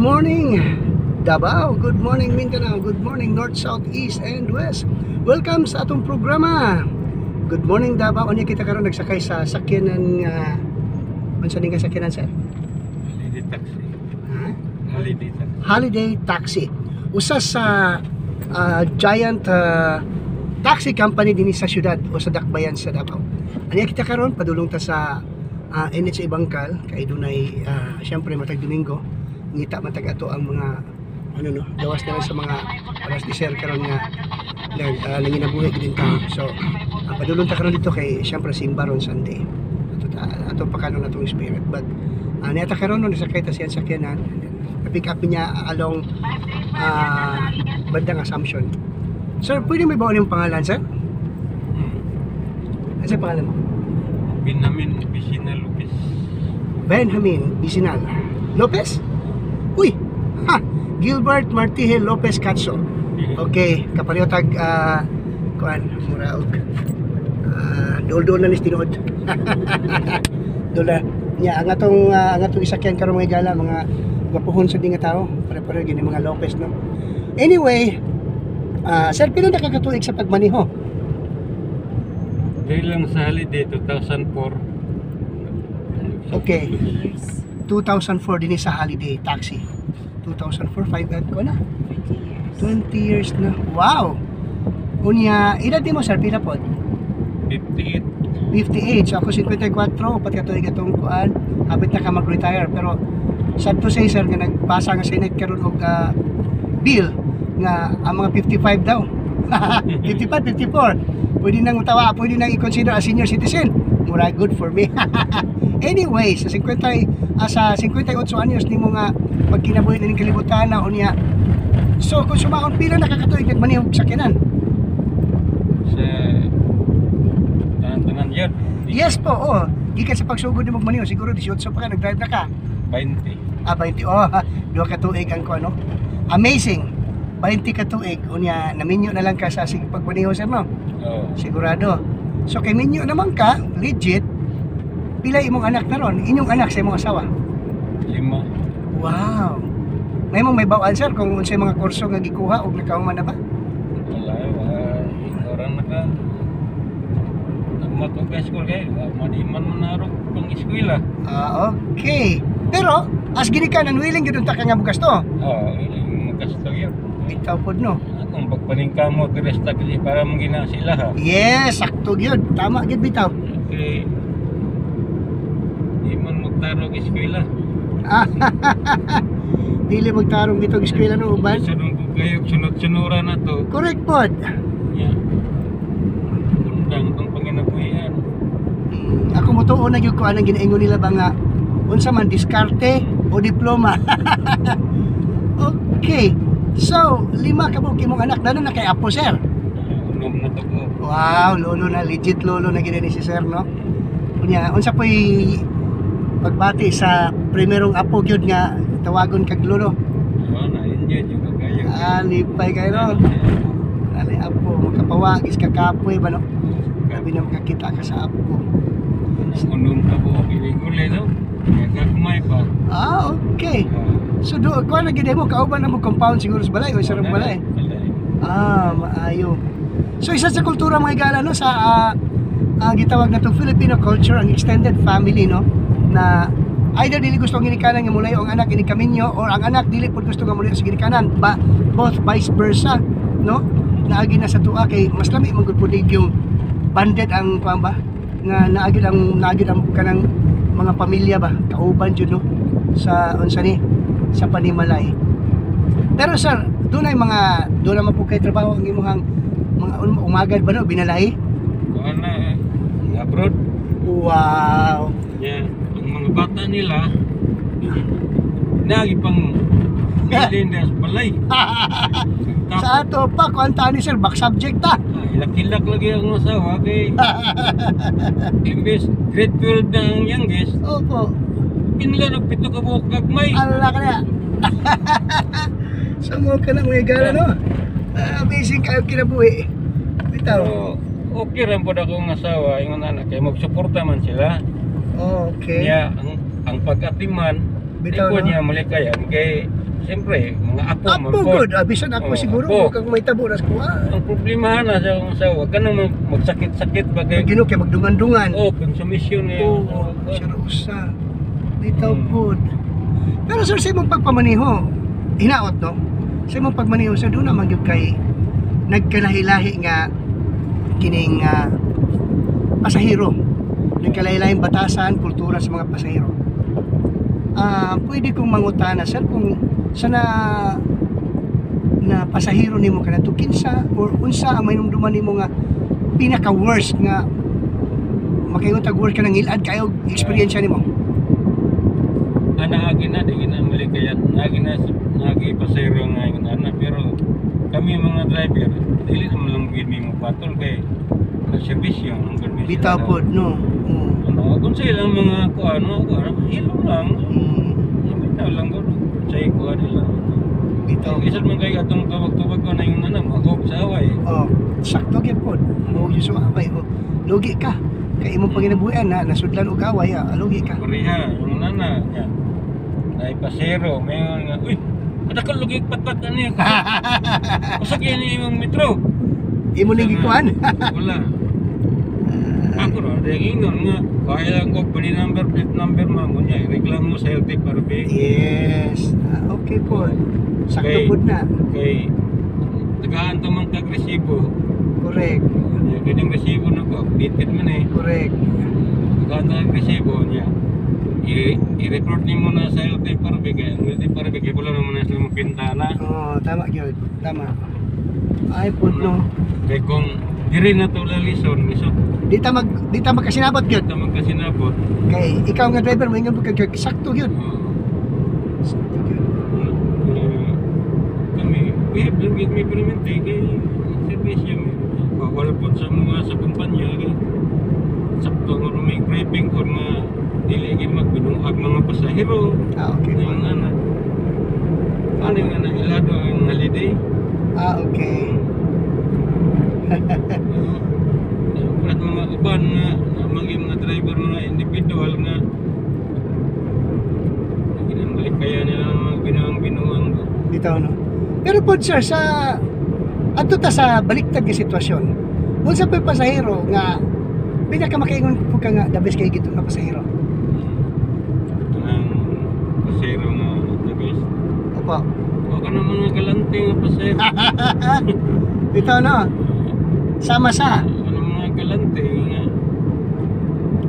morning Davao, good morning Mindanao, good morning North, South, East, and West. Welcome sa atong programa. Good morning Davao. Ano kita karon nagsakay sa sakyanan nga unsa ning sakyanan sir? Holiday taxi. Ha? Holiday taxi. Holiday taxi. Usa sa giant taxi company dinhi sa syudad o sa dakbayan sa Davao. Ano kita karon padulong ta sa NHA Bangkal kay dunay syempre matag Domingo ngita matag ato ang mga ano no gawas na sa mga alas di sir karon nga nanginabuhi din ta. So padulong ta karon dito kay syempre simba ron Sunday. Ato pa kanon natong spirit but neta karon no sakay ta siya sakyanan pick up niya along bandang Assumption. Sir, pwede may bawal yung pangalan sir? Ano sa pangalan mo? Benjamin Bisinal Lopez. Benjamin Bisinal Lopez? Uy! Ha! Gilbert Martihel Lopez Catso. Okay, kapaliotag kuan muraog dol-dol na nis tinuod. Dola nya ang atong isakyan karon mga gala mga gapuhon sa dinga tao, pare-pare gini mga Lopez no. Anyway, sir pila nakakatuig sa pagmaneho? Dahil lang sa holiday 2004. Okay. 2004 din sa holiday taxi. 2004 5 ko na. 20 years na. Wow. Unya, edad mo sir pila pod? 58. 58. So ako 54, pati katuig atong kuan, hapit na ka mag-retire pero sad to say sir nga nagpasa nga Senate karon og bill nga ang mga 55 daw. 55, 54. Pwede nang utawa, pwede nang i-consider as senior citizen. Mura good for me. Anyway, sa 58 anyos nimo nga pagkinabuhi ning kalibutan na unya. So kung sumakon pila nakakatuig nagmanihog sakyanan? Sa tanan yun. Yes po, oh. Gikan sa pagsugod nimo magmanihog siguro 18 pa ka nag-drive na ka. 20. 20. Oh, duha ka tuig ang ko ano. Amazing. 20 ka tuig unya naminyo na lang ka sa sige pagmaneho sir no. Oh. Sigurado. So kay minyo naman ka, legit. Pila imong anak na ron? Inyong anak sa imong asawa? 5. Wow. May bawal sir kung unsay mga kurso nga gikuha og nakahuman na ba? Wala. Orang naka nagmatuga school kay madiman man narog pang eskwela. Okay. Pero as gini ka nanwiling gid unta ka nga bugas to. Ilang magasto yun. Bitaw pod no. Akong pagpaning mo diresta kasi para mong gina sila ha. Yes, sakto gyud. Tama gyud bitaw. Okay. Di man magtarog eskwela. Dili magtarong dito og eskwela no uban. Sunod ko kayo sunod-sunura na to. Correct pod. Yeah. Undang tong panginabuhian. Ako mo tuon na gyud ko anang ginaingon nila ba nga unsa man diskarte o diploma. Okay. So, 5 ka mo kimong anak na kay apo sir. Unom na to ko. Wow, lolo na legit lolo na gid ni si sir no. Unya unsa poy pagbati sa primerong apo gyud nga tawagon kag lolo. Na-enjoy juga kayo. Lipay kayo no. Ani apo makapawagis ka kapoy ba no. Gabi na makakita ka sa apo. Unom ka po kiligulay no. Nagkumay pa. Okay. So do ko na gid mo kauban na mo compound siguro sa balay o sa balay. Maayo. So isa sa kultura mga igala no sa gitawag na to Filipino culture ang extended family no na either dili gusto ang ginikanan nga mulayo ang anak ini kaminyo or ang anak dili pud gusto nga mulayo sa ginikanan ba both vice versa no naagi na sa tuwa kay mas lami man gud pud yung banded ang kuan ba nga naagi ang kanang mga pamilya ba kauban jud no sa unsa ni sa panimalay. Pero sir, doon naman po kayo trabaho ang imong mga umagad ba no binalay? Kuan na abroad. Wow. Yeah, ang mga bata nila nagi pang bilin des balay. Sa ato pa kuanta ni sir back subject ta. Hilak-hilak lagi ang asawa kay imbes grade 12 ng youngest. Opo. Pinila nagpito ka buhok gagmay. Allah ka na. Samo ka na mga gala no. Amazing kayo kinabuhi. Bitaw. So, okay rin po akong asawa, yung anak kay magsuporta man sila. Okay. Niya ang pagkatiman Bitaw, iko no? niya malikayan kay siyempre, mga apo man Apo po. good, bisan ako Oh, siguro apo. kung may tabo na ko. Ang problema na sa akong asawa, ka nang magsakit-sakit ba kay Gino kay magdungan-dungan. konsumisyon niya. Oo, siya usa. Bitaw Hmm. pod. Pero sir, sa imong pagpamaniho, hinaot no? Sa imong pagmaniho sa doon naman gyud kay nagkalahi-lahi nga kining pasahero. Nagkalahi-lahing batasan, kultura sa mga pasahero. Pwede kong mangutana sir kung sana na pasahero nimo kana to kinsa or unsa ang mainumduman nimo nga pinaka worst nga makaingon tag worst ka nang ilad kayo experience nimo. Agi na, di na mali kaya nagi pasero nga yung ana, pero kami mga driver, dili naman lang gid mi mo patol kay servisyo ang permisyon. Bitaw pod no. Ano, kung sila mga kuano, hilong lang. Mm. Bitaw lang ko, say ko nila. Bitaw. Isad man kay atong tubag-tubag ko na yung nana, magog sa away. Oh, sakto gyud pod. Mo gyud sa away. Oh, lugi ka. Kay imong panginabuhian na nasudlan og away, lugi ka. Korea, yung nana, yan. Ay pasero, mayon nga, uy, kadakal lugi patpat ani. Usa kay ni imong metro. Imo ning gikuan. Wala. Ako ro, ingon nga, kaya lang ko pali number, plate number mo niya, reklamo sa LTFRB. Yes. Okay pod. Sakto Okay. pod na. Kay tagaan to man kag resibo. Correct. Kining resibo na ko, updated man eh. Correct. Tagaan to ang resibo niya. I-report nimo na sa LTFRB kaya ang LTFRB kay wala naman na sila pintana. Oh, tama gyud. Tama. Ay pod no. Kay kung diri na to lalison, iso Di ta magkasinabot gyud. ta magkasinabot. Kay ikaw nga driver mo ingon kag sakto gyud. Sakto gyud. Kami, we have lang may permente kay servisyo mo. Bawal po sa mga sa kumpanya kay sakto nga may briefing or nga dili gid magbinuag mga pasahero. Okay. Yung ano nga na ilado ang holiday. Okay. At mga uban nga mga mga driver mga individual nga ginambalik kaya nila mga binuang Bitaw no. Pero po sir sa adto ta sa baliktad nga sitwasyon. Unsa pa pasahero nga pinaka makaingon po ka nga the best kay gito nga pasahero. ang pasahero nga nagis. Opo. O ka naman mga galante nga pasahero. Bitaw no. Sama sa. Ano mga galante nga.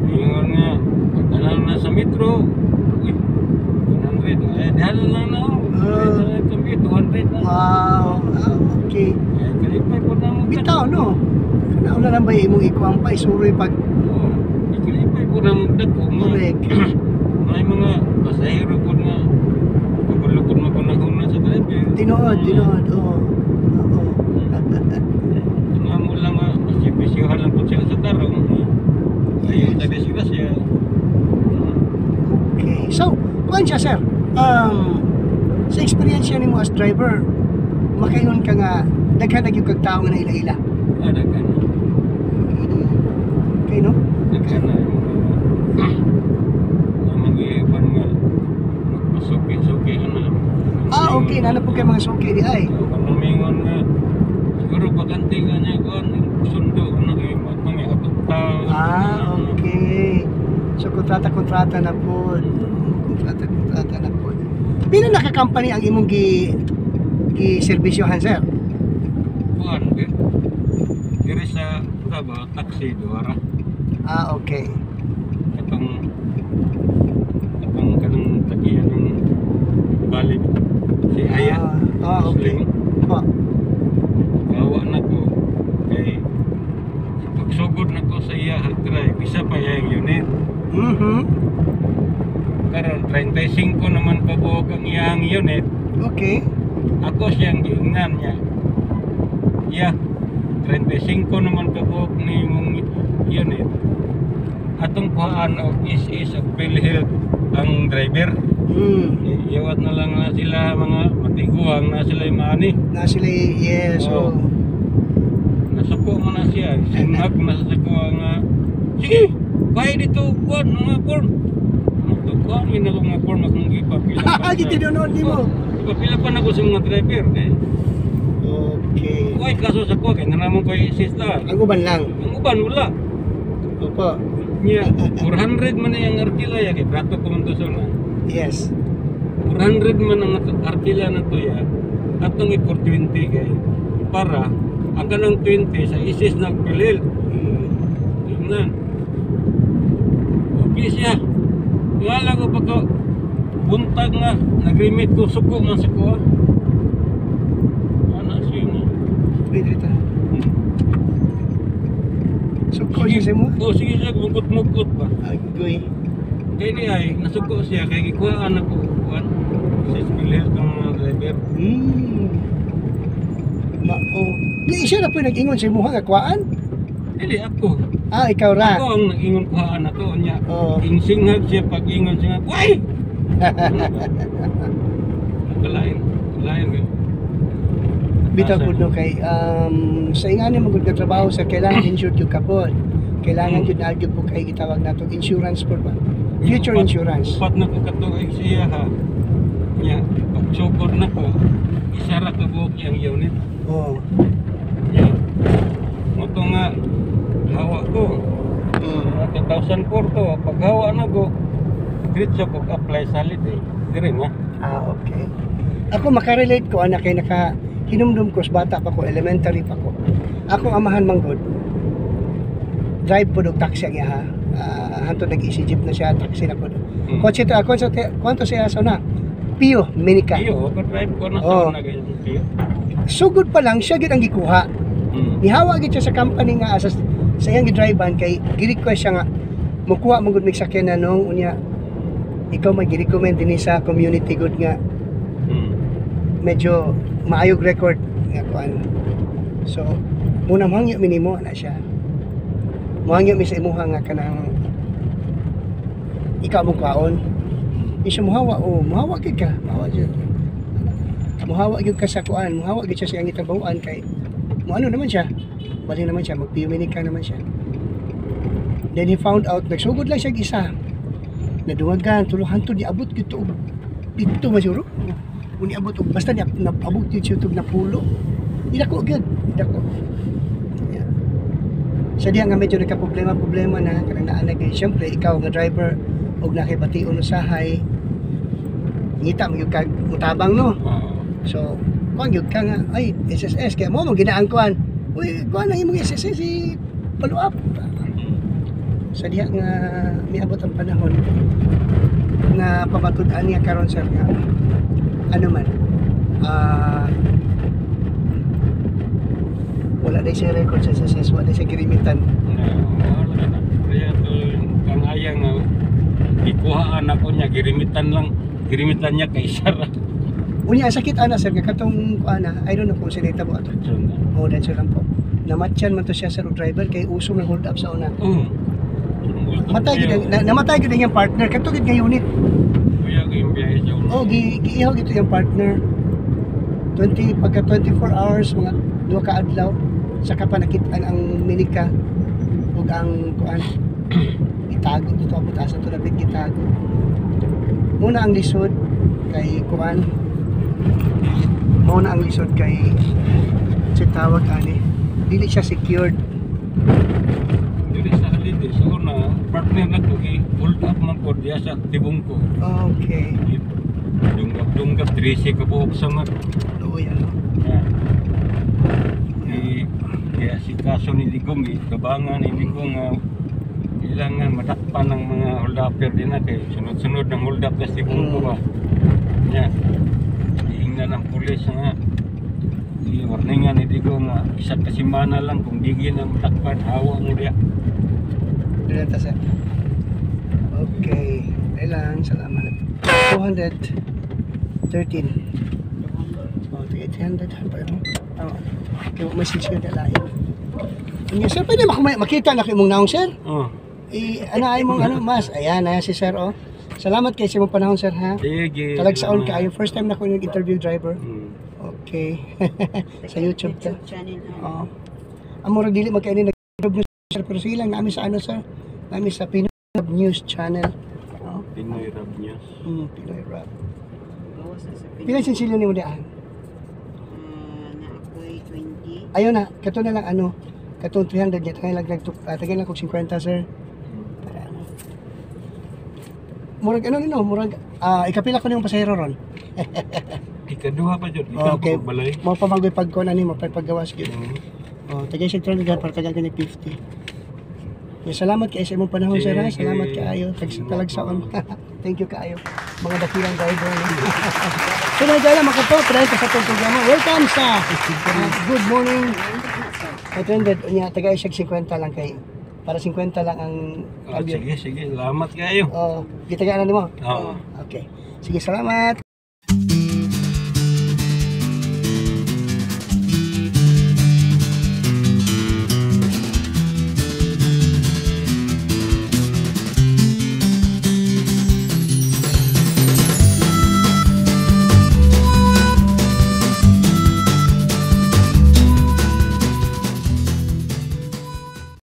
Ingon nga, pagtanong na sa metro, uy, 100. Eh, dahil lang na ako. Kami, 200 na. Wow. Okay. Eh, kalipay po na mo. Bitaw no. Nauna lang ba imong ikuang pa isuroy pag Oo, kalipay po na mo dako. correct. May mga pasahero po na pagulukod mo po na kung nasa driver. Tinuod. Oo. Nga mo lang nga, masipisiyohan lang po siya sa tarong. Ayun, sa disgrasya. Okay. So, kuan siya sir. Sa experience nimo as driver, makaingon ka nga daghan na gyud kag tawo nga naila-ila. Ada kan. Okay no? Ada na. Namang-iwan nga. Magpasuki-suki na. Okay. Nana po kay mga suki di ay. Kanamingon nga. Siguro bakante nga niya kuan. Sundo na kayo. Mga atupta. Okay. So, kontrata na po. Kontrata na po. Pino naka-company ang imong gi-servisyohan, sir? Kuan. Diri sa Davao, taxi duara. Okay. Itong kanang tagiyan ng balik. Si Aya. Okay. Po. Gawa na ko kay pagsugod na ko sa iya drive isa pa yung unit karon 35 naman pabuok ang iyang unit Okay. ako siyang giingnan niya iya 35 naman pabuok ni mong unit atong kuhaan og is of PhilHealth ang driver iwat na lang na sila mga matiguang na sila yung maani Na sila, yes. Oo. Nasuko mo na siya. Singhag na sa ko nga. Sige, kaya dito kuan mga form. Kuan yun ako mga form akong ipapila. Giti doon mo. Kapila pa na ko sa mga driver kay. Okay. Uy, kaso sa ko kay nanamon ko isista. Ang uban lang. Ang uban wala. Opo. Nya 400 man yang arkila ya kay brato ko man to na. Yes. 400 man ang arkila na to ya. Atong i-420 kay para ang kanang 20 sa isis nagpilil. Tingnan. Okay siya. Wala ko pagka buntag nga nagrimit ko suko man sa ko. Ana siya nga. Wait, wait. So, ko siya mo? Oh, sige siya, mukot-mukot ba? Agoy. Kaya ni ay, nasuko siya, kaya kikuhaan ako, kuhaan. Sa spilher ng mga driver. Mao. Di siya na po nag-ingon sa imuha nga kuhaan? Dili ako. Ah, ikaw ra. Ako ang nag-ingon kuhaan na to niya. Oo. Insinghag siya pag-ingon siya, "Why?" Kalain. Bitaw po no kay sa ingani mo gud trabaho sa kailangan insured yung kapon. Kailangan jud na gyud po kay gitawag nato insurance po ba? Future insurance. Upat na ko katuig siya ha. Nya, pagsugod na ko, isara ka buhok yung unit. Oh. Nya, moto nga, hawa ko. 2004 to, pag hawa na ko, diretso ko apply sa holiday. Dire na. Ah, okay. Ako makarelate ko anak kay naka hinumdum ko sa bata pa ko, elementary pa ko. Ako amahan manggod. Drive po dog taxi ang iha. Hanto nag-easy jeep na siya, taxi na po. Kotse to, kwanto siya sa na? Pio, Minica. Iyo, drive ko na Oh. sa na ganyan. Pio. Sugod pa lang siya gid ang gikuha. Nihawa gid siya sa company nga sa iyang gidrivean kay gi-request siya nga mukuha man gud mig sakyan na nung unya ikaw may gi-recommend dinhi sa community good nga medyo maayog record nga kuan. So muna mangyo minimo na siya. Mangyo mi sa imuha nga kanang ikaw mong kaon. Isa muhawa muhawa gid ka. Muhawa gid ka sa kuan, muhawa gid siya sa iyang gitrabahoan kay mo ano naman siya. Bali naman siya, magpiyuminika naman siya. Then he found out, nagsugod lang siya isa. Naduwagan, tuluhan to, niabot gito. Dito masyuro. Kung niabot, basta niabot dito na pulo. Idako agad, idako. Yeah. Sa diya nga medyo nagka-problema na, kanang naanag eh. Siyempre, ikaw nga driver, huwag nakibation usahay. Ngita, magyug ka, mutabang no. So, kung yun ka nga, ay, SSS, kaya mo, ginaan kuhan. Uy, kuhan lang yung mga SSS, follow up. Sa diya nga, miabot ang panahon na pamatudan niya karon sir nga, ano man, wala na siya record sa SSS, wala na siya kirimitan. Kaya to, kang ayang nga, ikuhaan ako niya, girimitan niya kay Sarah. Unya sakit ana sir nga katong ana, I don't know kung sinita mo ato. Oh, that's lang po. Namatyan man to siya sa driver kay usong ng hold up sa una. Namatay gid ang partner kato gid nga unit. Kuya ko yung biyahe siya. Oh, giihaw gito yung partner. 24 hours mga duha ka adlaw saka pa nakit-an ang Minica ug ang kuan itago dito abot asa to labit gitago. Muna ang lisod kay kuan. Muna ang lisod kay si tawag ani. Dili siya secured. Dili sa holiday sa una, partner na to hold up man ko diya sa tibong ko. Okay. Dunggap 13 ka buhok sa mat. Oo yan. Kaya si kaso ni Digong, kabangan ni Digong kailangan madakpan ng mga hold upper din na kay sunod-sunod ng hold up na si Bungko ba. Yan. Hingnan ng pulis nga. I-warningan ni Digong nga isa't kasimana lang kung digin ang madakpan, hawa mo diya. Dito sir. Okay. Kailan, salamat. 213. Oh, 800. Oh, kaya message ko na lain. Sir, pwede makita na kayo mong naong, sir? Oh. Anaay mong ano, mas. Ayan, si sir, oh. Salamat kayo sa mong panahon, sir, ha? Sige. Talagsaon ka. Yung first time na ko nag-interview driver. Okay. Sa YouTube to. channel. Oo. Amora dili magkainin nag-interview, sir. Pero sige lang, namin sa ano, sir? Namin sa Pinoy Rap News channel. Pinoy Rap News. Pinoy Rap. bawas na sa Pila sinsilyo ni mo diyan? na ako'y 20. Ayun na, kato na lang ano, katong 300 niya, tagay lang tagay lang kog 50 sir. Para ano. Murag ano nino, murag ikapila ko niyong pasahero ron. Ikaduha pa jud. Ikaw Okay. pa balay. Mo pamagoy pagkuan ani mo paggawas gyud. Oh, tagay siya 300 para tagal kini 50. May salamat kay sa imong panahon sir. Ha? Sige. Salamat kaayo. Talagsaon. Thank you kaayo. Mga dakilang driver. So na gala makato try ka sa tong programa. Welcome sa good morning. Ay 300 unya tagay siya 50 lang kay para 50 lang ang Sige, sige. Salamat kayo. Oh, gitagaan na nimo. Oo. Okay. Sige, salamat.